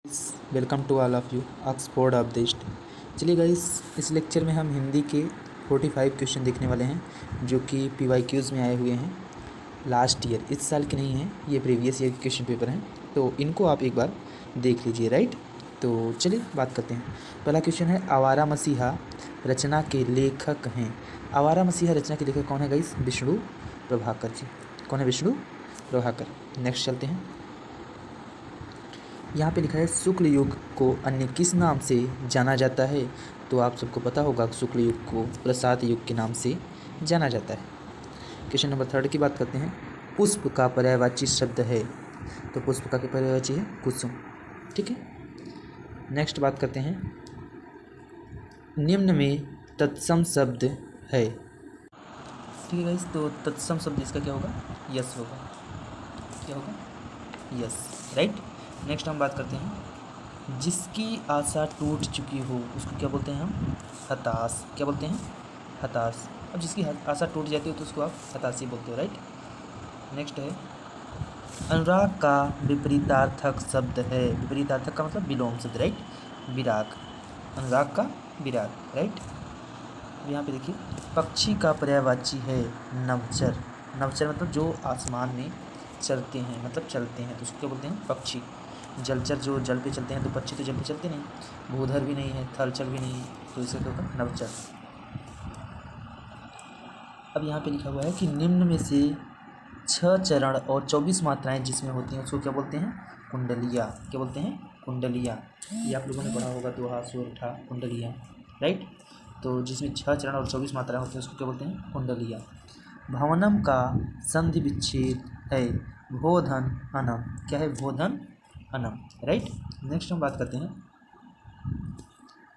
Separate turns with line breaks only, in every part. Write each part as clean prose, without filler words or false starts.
Welcome to all of you Oxford update. चलिए guys, इस lecture में हम हिंदी के 45 क्वेश्चन देखने वाले हैं जो कि PYQs में आए हुए हैं लास्ट ईयर। इस साल के नहीं हैं, ये प्रीवियस ईयर के क्वेश्चन पेपर हैं, तो इनको आप एक बार देख लीजिए। राइट, तो चलिए बात करते हैं। पहला क्वेश्चन है, आवारा मसीहा रचना के लेखक हैं। आवारा मसीहा रचना के लेखक कौन है गाइस? विष्णु प्रभाकर जी। कौन है? विष्णु प्रभाकर। नेक्स्ट चलते हैं। यहाँ पे लिखा है, शुक्ल युग को अन्य किस नाम से जाना जाता है? तो आप सबको पता होगा, शुक्ल युग को प्रसाद युग के नाम से जाना जाता है। क्वेश्चन नंबर 3 की बात करते हैं। पुष्प का पर्यायवाची शब्द है, तो पुष्प का क्या पर्यायवाची है? कुसुम। ठीक है, नेक्स्ट बात करते हैं। निम्न में तत्सम शब्द है। ठीक है गाइस, तो तत्सम शब्द इसका क्या होगा? यस होगा। क्या होगा? यस। राइट, नेक्स्ट हम बात करते हैं। जिसकी आशा टूट चुकी हो उसको क्या बोलते हैं हम? हताश। क्या बोलते हैं? हताश। अब जिसकी आशा टूट जाती है तो उसको आप हताशी बोलते हो। राइट, नेक्स्ट है, अनुराग का विपरीतार्थक शब्द है। विपरीतार्थक का मतलब विलोम शब्द। राइट, विराग। अनुराग का विराग। राइट, यहाँ पे देखिए, पक्षी का पर्यायवाची है नवचर। नवचर मतलब जो आसमान में चलते हैं, मतलब चलते हैं, तो उसको क्या बोलते हैं? पक्षी। जलचर जो जल पे चलते हैं, तो पक्षी तो जल पे चलते नहीं। भूधर भी नहीं है, थलचर भी नहीं, तो इसे क्या होगा? नवचर। अब यहाँ पे लिखा हुआ है कि निम्न में से 6 चरण और 24 मात्राएं जिसमें होती हैं उसको क्या बोलते हैं? कुंडलिया। क्या बोलते हैं? कुंडलिया। ये आप लोगों ने पढ़ा होगा, दोहा, सुर, ठा, कुंडलिया। राइट, तो जिसमें 6 चरण और 24 मात्राएं होती हैं उसको क्या बोलते हैं? कुंडलिया। भवनम का संधि विच्छेद है भोधन अनम। क्या है? भोधन अनम। राइट, नेक्स्ट हम बात करते हैं।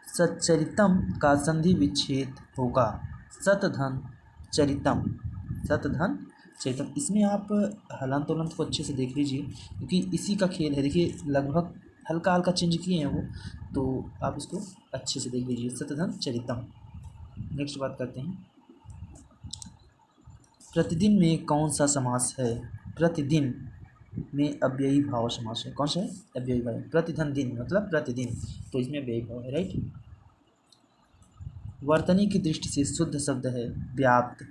सच्चरितम का संधि विच्छेद होगा सतधन चरितम। सतधन चरितम। इसमें आप हलंत उलंत को अच्छे से देख लीजिए, क्योंकि इसी का खेल है। देखिए, लगभग हल्का हल्का चेंज किए हैं वो, तो आप इसको अच्छे से देख लीजिए। सतधन चरितम। नेक्स्ट बात करते हैं। प्रतिदिन में कौन सा समास है? प्रतिदिन में अव्ययी भाव समास है। कौन सा है? अव्ययी भाव। प्रतिधन दिन मतलब प्रतिदिन, तो इसमें अव्ययी भाव है। राइट, वर्तनी की दृष्टि से शुद्ध शब्द है व्याप्त।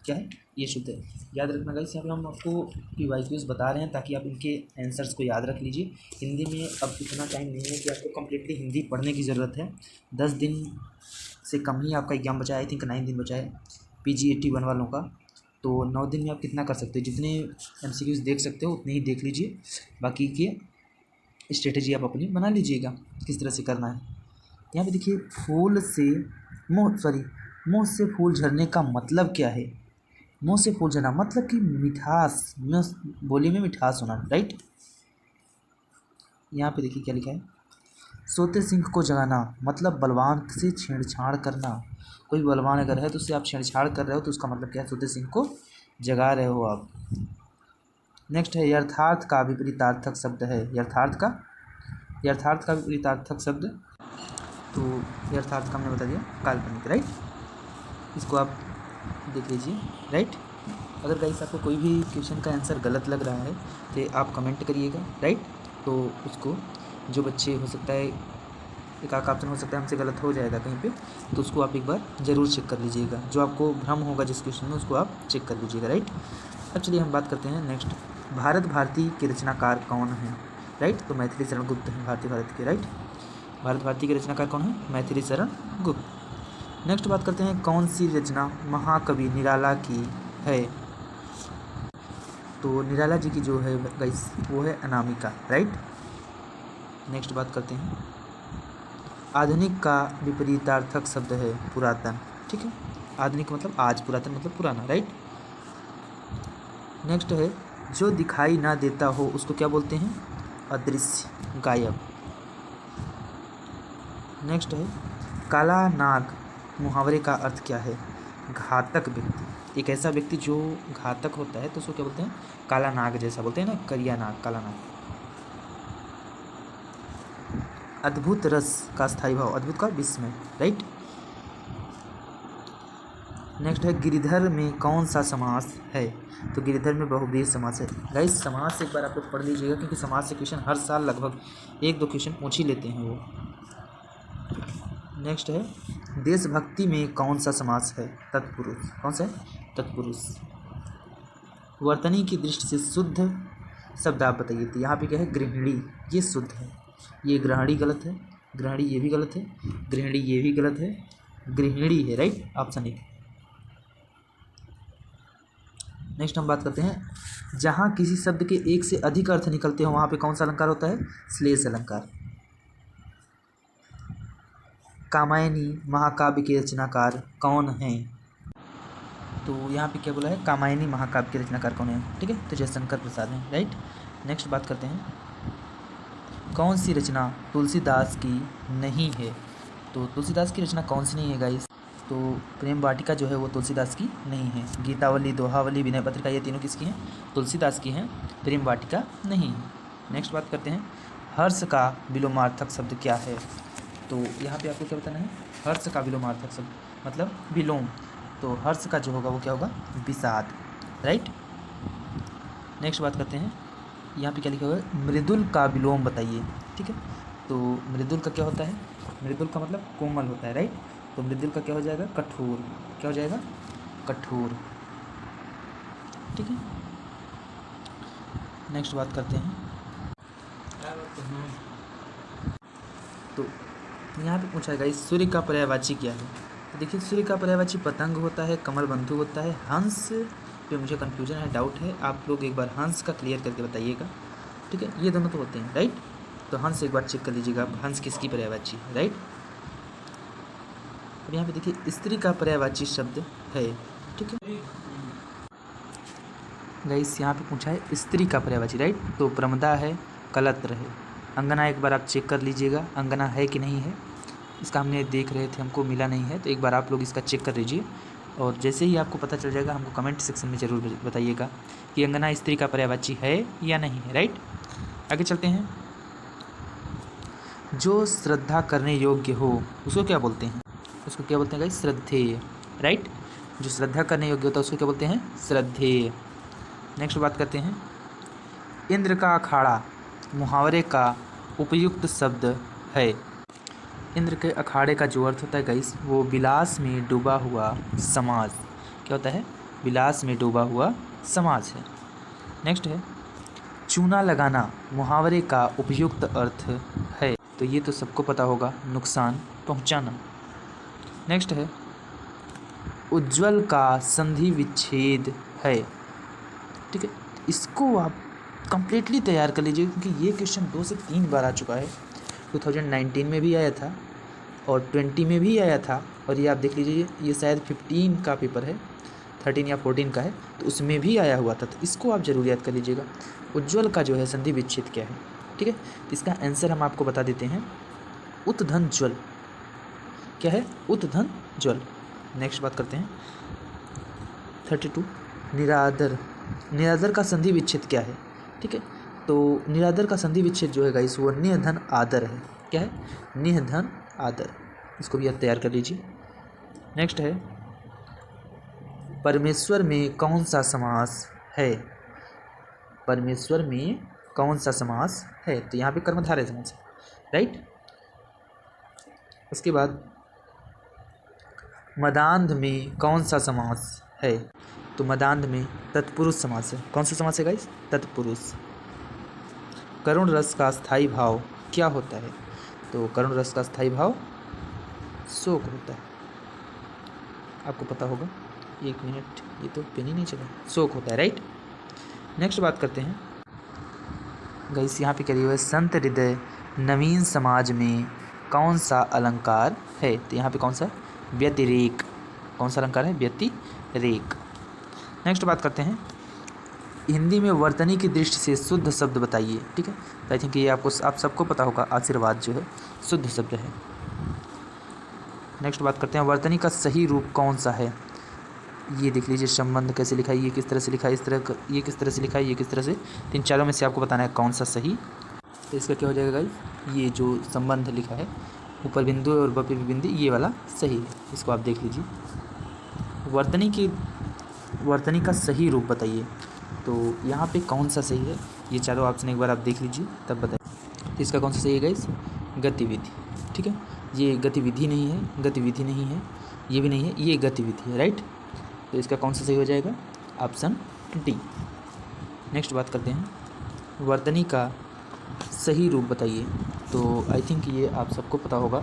क्या है? ये शुद्ध है। याद रखना गाइस, यहाँ पे हम आपको PYQs बता रहे हैं ताकि आप इनके आंसर्स को याद रख लीजिए। हिंदी में अब इतना टाइम नहीं है कि आपको कम्प्लीटली हिंदी पढ़ने की ज़रूरत है। 10 दिन से कम ही आपका एग्जाम बचा है। आई थिंक 9 दिन बचा है PG81 वालों का। तो 9 दिन में आप कितना कर सकते हो? जितने MCQs देख सकते हो उतने ही देख लीजिए। बाकी की स्ट्रेटेजी आप अपनी बना लीजिएगा किस तरह से करना है। यहाँ पे देखिए, फूल से मुँह से फूल झरने का मतलब क्या है? मुँह से फूल झरना मतलब कि मिठास, बोली में मिठास होना। राइट, यहाँ पे देखिए क्या लिखा है। सोते सिंह को जगाना मतलब बलवान से छेड़छाड़ करना। कोई बलवान अगर है तो उससे आप छेड़छाड़ कर रहे हो, तो उसका मतलब क्या है? सोते सिंह को जगा रहे हो आप। नेक्स्ट है, यथार्थ का विपरीतार्थक शब्द है। यथार्थ का विपरीतार्थक शब्द, तो यथार्थ का हमने बता दिया काल्पनिक। राइट, इसको आप देख लीजिए। राइट, अगर गाइस आपको कोई भी क्वेश्चन का आंसर गलत लग रहा है तो आप कमेंट करिएगा। राइट, तो उसको जो बच्चे, हो सकता है एक आध ऑप्शन हो सकता है हमसे गलत हो जाएगा कहीं पे, तो उसको आप एक बार ज़रूर चेक कर लीजिएगा। जो आपको भ्रम होगा जिस क्वेश्चन में, उसको आप चेक कर लीजिएगा। राइट, अब चलिए हम बात करते हैं नेक्स्ट। भारत भारती के रचनाकार कौन है? राइट, तो मैथिली शरण गुप्त हैं भारत के। राइट, भारत भारती के रचनाकार कौन है? मैथिली शरण गुप्त। नेक्स्ट बात करते हैं, कौन सी रचना महाकवि निराला की है? तो निराला जी की जो है गाइस वो है अनामिका। राइट, नेक्स्ट बात करते हैं। आधुनिक का विपरीतार्थक शब्द है पुरातन। ठीक है, आधुनिक मतलब आज, पुरातन मतलब पुराना। राइट, नेक्स्ट है, जो दिखाई ना देता हो उसको क्या बोलते हैं? अदृश्य, गायब। नेक्स्ट है, काला नाग मुहावरे का अर्थ क्या है? घातक व्यक्ति। एक ऐसा व्यक्ति जो घातक होता है तो उसको क्या बोलते हैं? काला नाग जैसा बोलते हैं ना, करिया नाग, काला नाग। अद्भुत रस का स्थायी भाव, अद्भुत का विस्मय। राइट, नेक्स्ट है गिरिधर में कौन सा समास है? तो गिरिधर में बहुब्रीहि समास है। गाइस समास एक बार आप लोग पढ़ लीजिएगा, क्योंकि समास से क्वेश्चन हर साल लगभग 1-2 क्वेश्चन पूछ ही लेते हैं वो। नेक्स्ट है देशभक्ति में कौन सा समास है? तत्पुरुष। कौन सा है? तत्पुरुष। वर्तनी की दृष्टि से शुद्ध शब्द आप बताइए। तो यहाँ पे क्या है? गृहिणी, ये शुद्ध है। ये ग्रहणी गलत है, ग्रहणी ये भी गलत है, गृहिणी ये भी गलत है, गृहिणी है, राइट, ऑप्शन ए। नेक्स्ट हम बात करते हैं जहाँ किसी शब्द के एक से अधिक अर्थ निकलते हो वहाँ पे कौन सा अलंकार होता है? श्लेष अलंकार। कामायनी महाकाव्य के रचनाकार कौन हैं? तो यहाँ पे क्या बोला है? कामायनी महाकाव्य के रचनाकार कौन है? ठीक है, तो जयशंकर प्रसाद हैं, राइट। नेक्स्ट बात करते हैं कौन सी रचना तुलसीदास की नहीं है? तो तुलसीदास की रचना कौन सी नहीं है गाइस? तो प्रेम वाटिका जो है वो तुलसीदास की नहीं है। गीतावली, दोहावली, विनय पत्रिका ये तीनों किसकी हैं? तुलसीदास की हैं। प्रेम वाटिका नहीं है। नेक्स्ट बात करते हैं हर्ष का विलोमार्थक शब्द क्या है? तो यहाँ पे आपको क्या बताना है? हर्ष का विलोमार्थक शब्द मतलब विलोम। तो हर्ष का जो होगा वो क्या होगा? विषाद, राइट। नेक्स्ट बात करते हैं यहाँ पे क्या लिखा हुआ है? मृदुल का विलोम बताइए। ठीक है, तो मृदुल का क्या होता है? मृदुल का मतलब कोमल होता है, राइट। तो मृदुल का क्या हो जाएगा? कठोर। क्या हो जाएगा? कठोर, ठीक है। नेक्स्ट बात करते हैं तो यहाँ पे पूछा है गाइस सूर्य का पर्यायवाची क्या है? तो देखिए सूर्य का पर्यायवाची पतंग होता है, कमल बंधु होता है, हंस पे मुझे कन्फ्यूजन है, डाउट है। आप लोग एक बार हंस का क्लियर करके बताइएगा, ठीक है। ये दोनों तो होते हैं, राइट। तो हंस एक बार चेक कर लीजिएगा हंस किसकी पर्यायवाची है, राइट। अब यहाँ पे देखिए स्त्री का पर्यायवाची शब्द है, ठीक है गाइस। यहाँ पे पूछा है स्त्री का पर्यायवाची, राइट। तो प्रमदा है, कलत्र है, अंगना एक बार आप चेक कर लीजिएगा अंगना है कि नहीं है। इसका हमने देख रहे थे, हमको मिला नहीं है, तो एक बार आप लोग इसका चेक कर लीजिए। और जैसे ही आपको पता चल जाएगा हमको कमेंट सेक्शन में ज़रूर बताइएगा कि अंगना स्त्री का पर्यायवाची है या नहीं है, राइट। आगे चलते हैं जो श्रद्धा करने योग्य हो उसको क्या बोलते हैं? उसको क्या बोलते हैं गाइस? श्रद्धेय, राइट। जो श्रद्धा करने योग्य होता है उसको क्या बोलते हैं? श्रद्धेय। नेक्स्ट बात करते हैं इंद्र का अखाड़ा मुहावरे का उपयुक्त शब्द है। इंद्र के अखाड़े का जो अर्थ होता है गाइस वो विलास में डूबा हुआ समाज। क्या होता है? विलास में डूबा हुआ समाज है। नेक्स्ट है चूना लगाना मुहावरे का उपयुक्त अर्थ है। तो ये तो सबको पता होगा, नुकसान पहुंचाना। नेक्स्ट है उज्ज्वल का संधि विच्छेद है, ठीक है। इसको आप कंप्लीटली तैयार कर लीजिए क्योंकि ये क्वेश्चन 2 से 3 बार आ चुका है। 2019 में भी आया था और 20 में भी आया था, और ये आप देख लीजिए ये शायद 15 का पेपर है, 13 या 14 का है, तो उसमें भी आया हुआ था। तो इसको आप जरूर याद कर लीजिएगा। उज्ज्वल का जो है संधि विच्छेद क्या है, ठीक है। इसका आंसर हम आपको बता देते हैं, उत्धन ज्वल। क्या है? उत्धन ज्वल। नेक्स्ट बात करते हैं 32 निरादर। निरादर का संधि विच्छेद क्या है, ठीक है। तो निरादर का संधि विच्छेद जो है गाइस वो निधन आदर है। क्या है? निधन आदर। इसको भी आप तैयार कर लीजिए। नेक्स्ट है परमेश्वर में कौन सा समास है? परमेश्वर में कौन सा समास है? तो यहाँ पे कर्मधारय समास है, राइट। उसके बाद मदान्ध में कौन सा समास है? तो मदान्ध में तत्पुरुष समास है। कौन सा समास है गाइस? तत्पुरुष। करुण रस का स्थायी भाव क्या होता है? तो करुण रस का स्थायी भाव शोक होता है। आपको पता होगा, 1 मिनट, ये तो पेन ही नहीं चला। शोक होता है, राइट। नेक्स्ट बात करते हैं गाइस, यहाँ पे क्या दिया हुआ है? संत हृदय नवीन समाज में कौन सा अलंकार है? तो यहाँ पे कौन सा? व्यतिरेक। कौन सा अलंकार है? व्यतिरेक। नेक्स्ट बात करते हैं हिंदी में वर्तनी की दृष्टि से शुद्ध शब्द बताइए, ठीक है। तो आई थिंक ये आप सबको पता होगा, आशीर्वाद जो है शुद्ध शब्द है। नेक्स्ट बात करते हैं वर्तनी का सही रूप कौन सा है? ये देख लीजिए संबंध कैसे लिखा है, ये किस तरह से लिखा है, ये किस तरह से लिखा है, ये किस तरह से। 3-4 में से आपको बताना है कौन सा सही। तो इसका क्या हो जाएगा गाइस? ये जो संबंध लिखा है ऊपर बिंदु और ब पे बिंदु, ये वाला सही है। इसको आप देख लीजिए। वर्तनी का सही रूप बताइए। तो यहाँ पे कौन सा सही है, ये चारों ऑप्शन एक बार आप देख लीजिए तब बताइए। तो इसका कौन सा सही है गाइस? गतिविधि। ठीक है, ये गतिविधि नहीं है, गतिविधि नहीं है, ये भी नहीं है, ये गतिविधि है, राइट। तो इसका कौन सा सही हो जाएगा? Option D. नेक्स्ट बात करते हैं, वर्तनी का सही रूप बताइए। तो आई थिंक ये आप सबको पता होगा,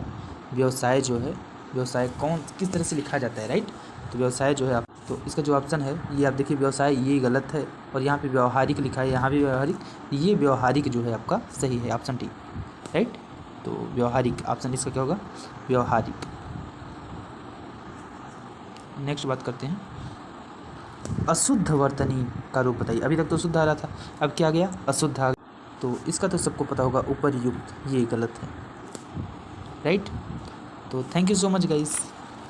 व्यवसाय जो है, व्यवसाय किस तरह से लिखा जाता है, राइट। तो व्यवसाय जो है आप, तो इसका जो ऑप्शन है ये आप देखिए, व्यवसाय ये गलत है, और यहाँ पे व्यवहारिक लिखा है, यहाँ भी व्यवहारिक, ये व्यवहारिक जो है आपका सही है, ऑप्शन डी, राइट। तो व्यवहारिक ऑप्शन इसका क्या होगा? व्यवहारिक। नेक्स्ट बात करते हैं, अशुद्ध वर्तनी का रूप बताइए। अभी तक तो शुद्ध आ रहा था, अब क्या आ गया? अशुद्ध आ गया। तो इसका तो सबको पता होगा, उपर्युक्त, ये गलत है, राइट। तो thank you so much guys.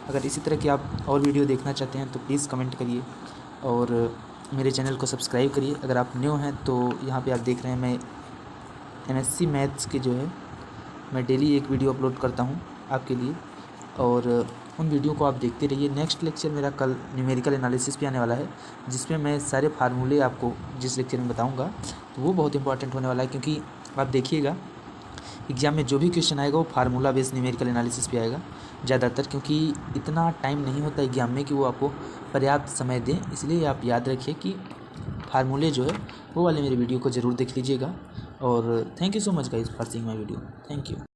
अगर इसी तरह की आप और वीडियो देखना चाहते हैं तो प्लीज़ कमेंट करिए और मेरे चैनल को सब्सक्राइब करिए। अगर आप न्यू हैं तो यहाँ पे आप देख रहे हैं, मैं MSc मैथ्स के जो है मैं डेली एक वीडियो अपलोड करता हूँ आपके लिए, और उन वीडियो को आप देखते रहिए। नेक्स्ट लेक्चर मेरा कल न्यूमेरिकल एनालिसिस भी आने वाला है, जिसमें मैं सारे फार्मूले आपको जिस लेक्चर में बताऊँगा, तो वो बहुत इंपॉर्टेंट होने वाला है, क्योंकि आप देखिएगा एग्ज़ाम में जो भी क्वेश्चन आएगा वो फार्मूला बेस्ड न्यूमेरिकल एनालिसिस पे आएगा ज़्यादातर, क्योंकि इतना टाइम नहीं होता एग्ज़ाम में कि वो आपको पर्याप्त समय दें। इसलिए आप याद रखिए कि फार्मूले जो है वो वाले मेरे वीडियो को ज़रूर देख लीजिएगा। और thank you so much guys for seeing my video. Thank you.